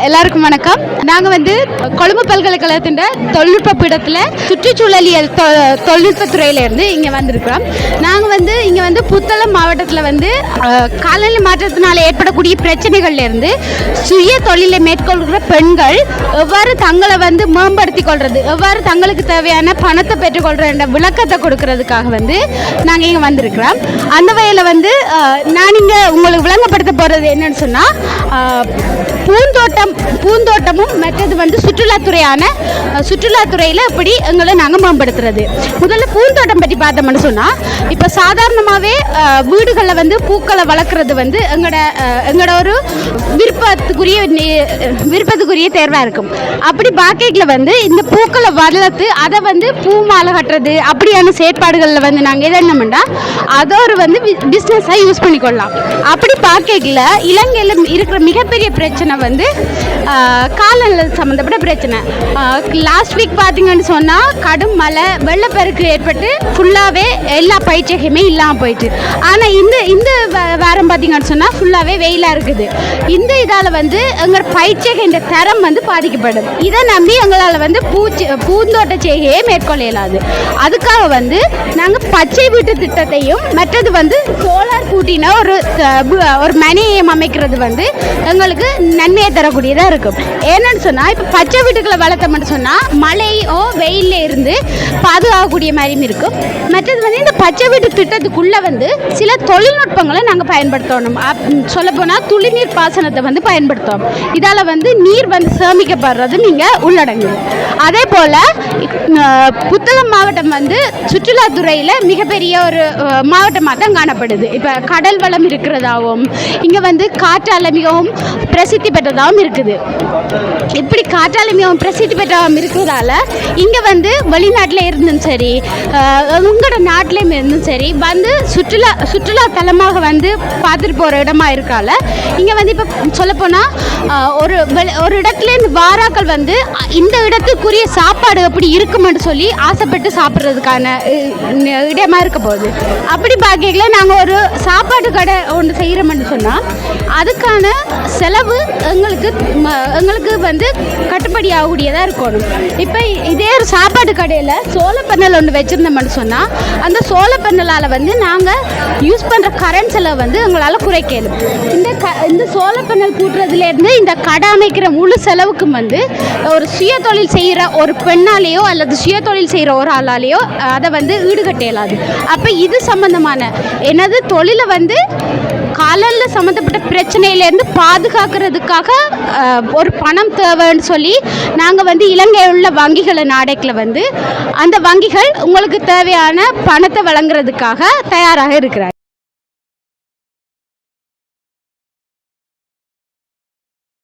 எல்லாருக்கும் வணக்கம். நாங்கள் கொழும்பு பல்கலைக்கழகத்தின் தொழில்நுட்ப பீடத்தில் சுற்றுச்சூழலியல் தொழில்நுட்பத்துறையிலேருந்து இங்கே வந்திருக்கிறோம். நாங்கள் இங்கே புத்தளம் மாவட்டத்தில் காலநிலை மாற்றத்தினால் ஏற்படக்கூடிய பிரச்சனைகள்லேருந்து சுய தொழிலை மேற்கொள்கிற பெண்கள் எவ்வாறு தங்களை மேம்படுத்தி கொள்வது, எவ்வாறு தங்களுக்கு தேவையான பணத்தை பெற்றுக்கொள்கிற விளக்கத்தை கொடுக்கறதுக்காக நாங்கள் இங்கே வந்திருக்கிறோம். அந்த வகையில் நான் இங்கே உங்களுக்கு விளங்கப்படுத்த போகிறது என்னன்னு சொன்னால், பூந்தோட்டமும் மற்றது சுற்றுலாத்துறையில் எப்படி எங்களை நாங்கள் மேம்படுத்துறது. முதல்ல பூந்தோட்டம் பற்றி பார்த்தோம்னு சொன்னால், இப்போ சாதாரணமாகவே வீடுகளில் பூக்களை வளர்க்குறது எங்களோட ஒரு விருப்பத்துக்குரிய தேர்வாக இருக்கும். அப்படி பாக்கையில் இந்த பூக்களை வளர்த்து அதை பூ மாலை கட்டுறது அப்படியான செயற்பாடுகளில் நாங்கள் எதை என்னமெண்டா அதை ஒரு பிஸ்னஸாக யூஸ் பண்ணிக்கொள்ளலாம். அப்படி பாக்கையில் இலங்கையில் இருக்கிற மிகப்பெரிய பிரச்சனை காலநிலை சம்மந்தப்பட்ட பிரச்சனை. லாஸ்ட் வீக் பார்த்தீங்கன்னு சொன்னால் கடும் மழை வெள்ளப்பெருக்கு ஏற்பட்டு ஃபுல்லாகவே எல்லா பயிற்சியுமே இல்லாமல் போயிட்டு. ஆனால் இந்த வாரம் பார்த்தீங்கன்னு சொன்னால் ஃபுல்லாகவே வெயிலாக இருக்குது. இந்த இதால் எங்கள் பயிற்சிகின்ற தரம் பாதிக்கப்படும். இதை நம்பி எங்களால் பூந்தோட்ட செய்கையை மேற்கொள்ள இயலாது. அதுக்காக நாங்கள் பச்சை வீட்டு திட்டத்தையும் மற்றது சோலார் கூட்டின ஒரு மனையம் அமைக்கிறது எங்களுக்கு நன்மையை தரக்கூடியதாக இருக்கும். ஏன்னு சொன்னால், இப்போ பச்சை வீட்டுக்களை வளர்த்தோம்னு சொன்னால் மழையோ வெயிலில் இருந்து பாதுகாக்கக்கூடிய மாதிரியும் இருக்கும். மற்றது இந்த பச்சை வீட்டு திட்டத்துக்குள்ளே சில தொழில்நுட்பங்களை நாங்கள் பயன்படுத்தணும். சொல்லப்போனால் துளிநீர் பாசனத்தை பயன்படுத்தோம். இதால் நீர் சேமிக்கப்படுறது நீங்கள் உள்ளடங்குது. அதே போல் புத்தளம் மாவட்டம் சுற்றுலாத்துறையில் மிகப்பெரிய ஒரு மாவட்டமாக தான் காணப்படுது. இப்போ கடல் வளம் இருக்கிறதாகவும் இங்கே காற்றாலை மிகவும் பிரசித்தி பெற்றதாகவும் இருக்குது. இப்படி காற்றாலை மிகவும் பிரசித்தி பெற்றதாகவும் இருக்கிறதால இங்கே வெளிநாட்டில் இருந்தும் சரி, உங்களோட நாட்டிலையும் இருந்தும் சரி சுற்றுலா தலமாக பார்த்துட்டு போகிற இடமா இருக்கால இங்கே இப்போ சொல்லப்போனால் ஒரு இடத்துலேருந்து வாராக்கள் இந்த இடத்துக்குரிய சாப்பாடு எப்படி இருக்குமென்னு சொல்லி ஆசைப்பட்டு சாப்பிட்றதுக்கான இடமா இருக்க போகுது. அப்படி பார்க்கல நாங்கள் ஒரு சாப்பாடு கடை ஒன்று செய்கிறோம்னு சொன்னால் அதுக்கான செலவு எங்களுக்கு கட்டுப்படி ஆகக்கூடியதாக இருக்கணும். இப்போ இதே ஒரு சாப்பாடு கடையில் சோலார் பேனல் ஒன்று வச்சுருந்தோம்னு சொன்னால் அந்த சோலார் பேனலால் நாங்கள் யூஸ் பண்ணுற கரண்ட் செலவு எங்களால் குறைக்கணும். இந்த சோலார் பேனல் கூட்டுறதுலேருந்து இந்த கடை அமைக்கிற முழு செலவுக்கும் ஒரு சுய தொழில் செய்கிற ஒரு பெண்ணாலேயோ அல்லது சுய தொழில் செய்கிற ஒரு ஆளாலேயோ அதை ஈடுகட்ட இயலாது. அப்போ இது சம்பந்தமான எனது தொழிலை காலநிலை சம்மந்தப்பட்ட பிரச்சனையிலேருந்து பாதுகாக்கிறதுக்காக ஒரு பணம் தேவைன்னு சொல்லி நாங்கள் இலங்கையில் உள்ள வங்கிகளை நாடைக்கில் அந்த வங்கிகள் உங்களுக்கு தேவையான பணத்தை வழங்குறதுக்காக தயாராக இருக்கிறார்.